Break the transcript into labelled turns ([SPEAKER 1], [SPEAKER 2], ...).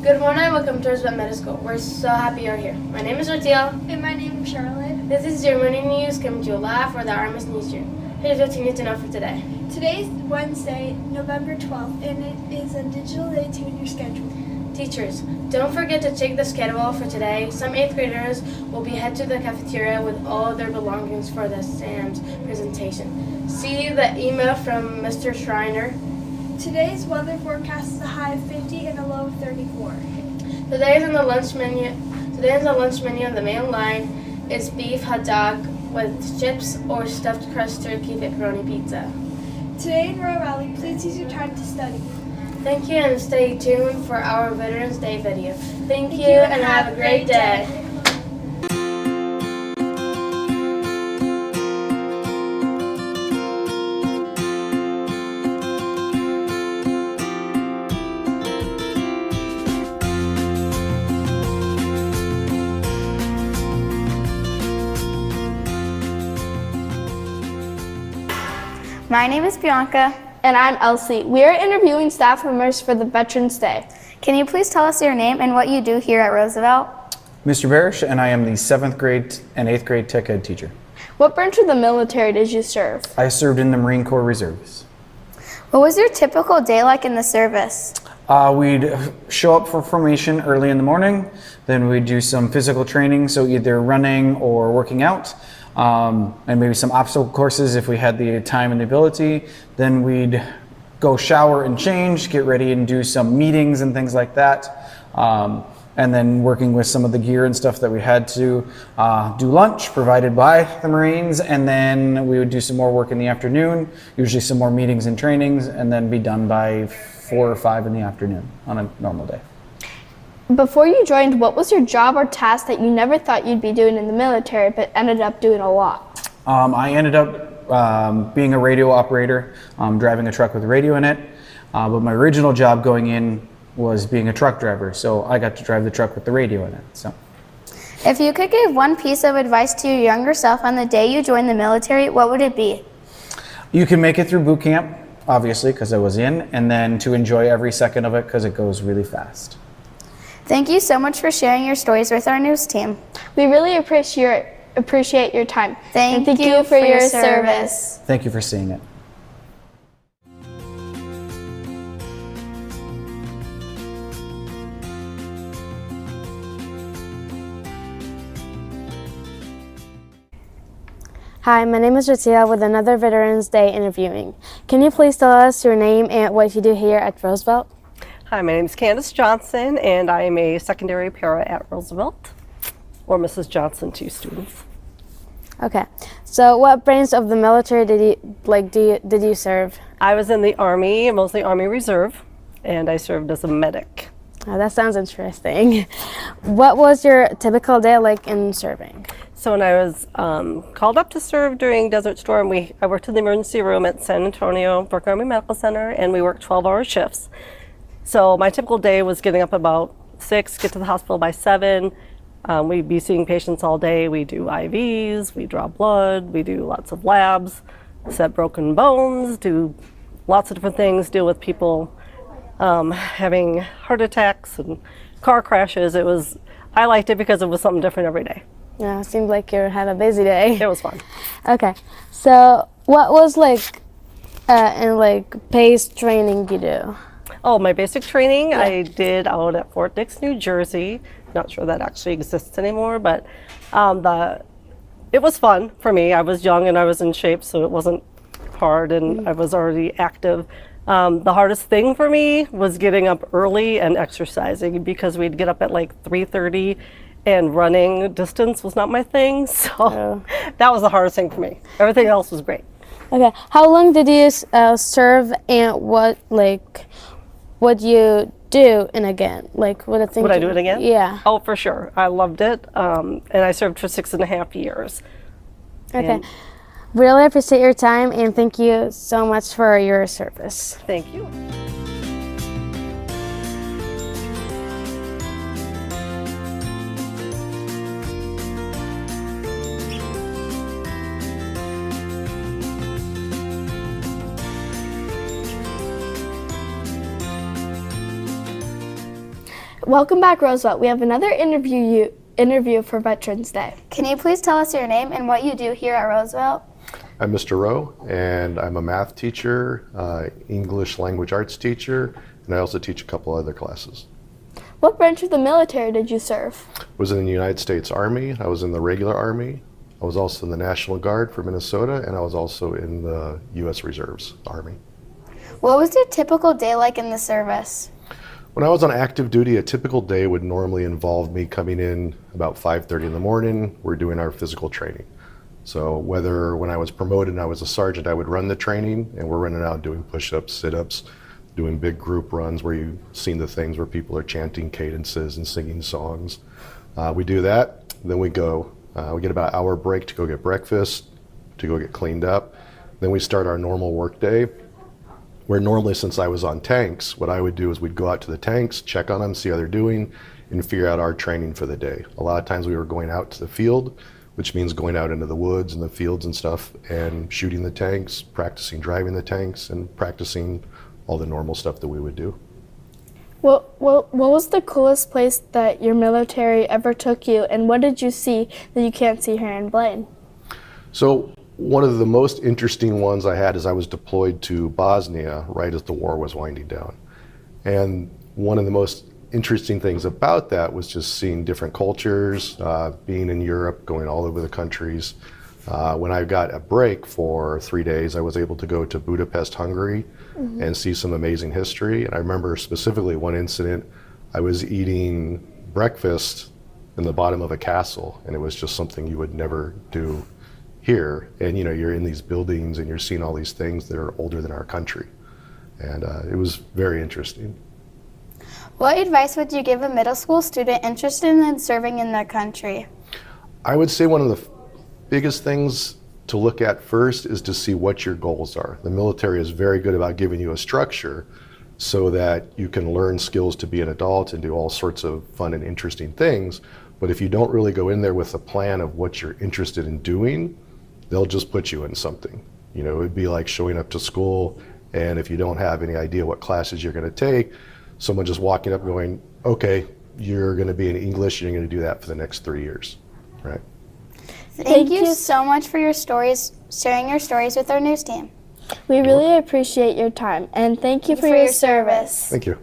[SPEAKER 1] Good morning, welcome to Roosevelt Middle School. We're so happy you're here. My name is Ratil.
[SPEAKER 2] And my name is Charlotte.
[SPEAKER 1] This is your morning news coming to you live for the RMS Newsroom. Here's what you need to know for today.
[SPEAKER 2] Today is Wednesday, November 12th, and it is a digital day to your schedule.
[SPEAKER 1] Teachers, don't forget to check the schedule for today. Some 8th graders will be head to the cafeteria with all their belongings for the SAMS presentation. See the email from Mr. Schreiner.
[SPEAKER 2] Today's weather forecast is a high of 50 and a low of 34.
[SPEAKER 1] Today is on the lunch menu on the main line is beef hot dog with chips or stuffed crust turkey pepperoni pizza.
[SPEAKER 2] Today in Royal Rally, please use your time to study.
[SPEAKER 1] Thank you and stay tuned for our Veterans Day video. Thank you and have a great day.
[SPEAKER 3] My name is Bianca.
[SPEAKER 4] And I'm Elsie. We are interviewing staff members for the Veterans Day.
[SPEAKER 3] Can you please tell us your name and what you do here at Roosevelt?
[SPEAKER 5] Mr. Barish, and I am the 7th grade and 8th grade tech ed teacher.
[SPEAKER 4] What branch of the military did you serve?
[SPEAKER 5] I served in the Marine Corps Reserves.
[SPEAKER 3] What was your typical day like in the service?
[SPEAKER 5] We'd show up for formation early in the morning, then we'd do some physical training, so either running or working out. And maybe some obstacle courses if we had the time and the ability. Then we'd go shower and change, get ready and do some meetings and things like that. And then working with some of the gear and stuff that we had to do lunch provided by the Marines. And then we would do some more work in the afternoon, usually some more meetings and trainings, and then be done by 4 or 5 in the afternoon on a normal day.
[SPEAKER 4] Before you joined, what was your job or task that you never thought you'd be doing in the military but ended up doing a lot?
[SPEAKER 5] I ended up being a radio operator, driving a truck with a radio in it. But my original job going in was being a truck driver, so I got to drive the truck with the radio in it. So,
[SPEAKER 3] If you could give one piece of advice to your younger self on the day you joined the military, what would it be?
[SPEAKER 5] you can make it through boot camp, obviously, because I was in, and then to enjoy every second of it because it goes really fast.
[SPEAKER 3] Thank you so much for sharing your stories with our news team.
[SPEAKER 4] We really appreciate your time.
[SPEAKER 3] Thank
[SPEAKER 4] and
[SPEAKER 3] you
[SPEAKER 4] for your service.
[SPEAKER 5] Thank you for seeing it.
[SPEAKER 1] Hi, my name is Ratia with another Veterans Day interviewing. Can you please tell us your name and what you do here at Roosevelt?
[SPEAKER 6] Hi, my name is Candace Johnson, and I am a secondary para at Roosevelt, or Mrs. Johnson to students.
[SPEAKER 1] Okay, so what branch of the military did you serve?
[SPEAKER 6] I was in the Army, mostly Army Reserve, and I served as a medic.
[SPEAKER 1] Oh, that sounds interesting. What was your typical day like in serving?
[SPEAKER 6] So when I was called up to serve during Desert Storm, I worked in the emergency room at San Antonio Brooke Army Medical Center, and we worked 12-hour shifts. So my typical day was getting up about 6, get to the hospital by 7. We'd be seeing patients all day. We do IVs, we draw blood, we do lots of labs, set broken bones, do lots of different things, deal with people having heart attacks and car crashes. I liked it because it was something different every day.
[SPEAKER 1] Yeah, it seemed like you had a busy day.
[SPEAKER 6] It was fun.
[SPEAKER 1] Okay, so what was in PACE training you do?
[SPEAKER 6] Oh, my basic training I did out at Fort Dix, New Jersey. Not sure that actually exists anymore, but it was fun for me. I was young and I was in shape, so it wasn't hard, and I was already active. The hardest thing for me was getting up early and exercising, because we'd get up at like 3:30 and running distance was not my thing, so that was the hardest thing for me. Everything else was great.
[SPEAKER 1] Okay, how long did you serve, and what you do in again?
[SPEAKER 6] Would I do it again?
[SPEAKER 1] Yeah.
[SPEAKER 6] Oh, for sure. I loved it, and I served for 6.5 years.
[SPEAKER 1] Okay.
[SPEAKER 6] And
[SPEAKER 1] really appreciate your time, and thank you so much for your service.
[SPEAKER 6] thank you.
[SPEAKER 4] welcome back, Roosevelt. We have another interview for Veterans Day.
[SPEAKER 3] Can you please tell us your name and what you do here at Roosevelt?
[SPEAKER 7] I'm Mr. Rowe, and I'm a math teacher, English language arts teacher, and I also teach a couple other classes.
[SPEAKER 4] What branch of the military did you serve?
[SPEAKER 7] I was in the United States Army, I was in the regular Army, I was also in the National Guard for Minnesota, and I was also in the U.S. Reserves Army.
[SPEAKER 3] What was your typical day like in the service?
[SPEAKER 7] When I was on active duty, a typical day would normally involve me coming in about 5:30 in the morning. We're doing our physical training. So whether when I was promoted and I was a sergeant, I would run the training, and we're running out doing push-ups, sit-ups, doing big group runs where you've seen the things where people are chanting cadences and singing songs. We do that, then we go. We get about an hour break to go get breakfast, to go get cleaned up. Then we start our normal work day, where normally, since I was on tanks, what I would do is we'd go out to the tanks, check on them, see how they're doing, and figure out our training for the day. A lot of times we were going out to the field, which means going out into the woods and the fields and stuff and shooting the tanks, practicing driving the tanks, and practicing all the normal stuff that we would do.
[SPEAKER 4] What was the coolest place that your military ever took you, and what did you see that you can't see here in Blaine?
[SPEAKER 7] So one of the most interesting ones I had is I was deployed to Bosnia right as the war was winding down. And one of the most interesting things about that was just seeing different cultures, being in Europe, going all over the countries. When I got a break for 3 days, I was able to go to Budapest, Hungary, and see some amazing history. And I remember specifically one incident, I was eating breakfast in the bottom of a castle, and it was just something you would never do here. And you know, you're in these buildings and you're seeing all these things that are older than our country. And it was very interesting.
[SPEAKER 3] What advice would you give a middle school student interested in serving in their country?
[SPEAKER 7] I would say one of the biggest things to look at first is to see what your goals are. The military is very good about giving you a structure so that you can learn skills to be an adult and do all sorts of fun and interesting things. But if you don't really go in there with a plan of what you're interested in doing, they'll just put you in something. You know, it would be like showing up to school, and if you don't have any idea what classes you're going to take, someone just walking up going, okay, you're going to be in English, and you're going to do that for the next 3 years, right?
[SPEAKER 3] Thank you so much for your stories, sharing your stories with our news team.
[SPEAKER 4] We really appreciate your time, and thank you for your service.
[SPEAKER 7] Thank you.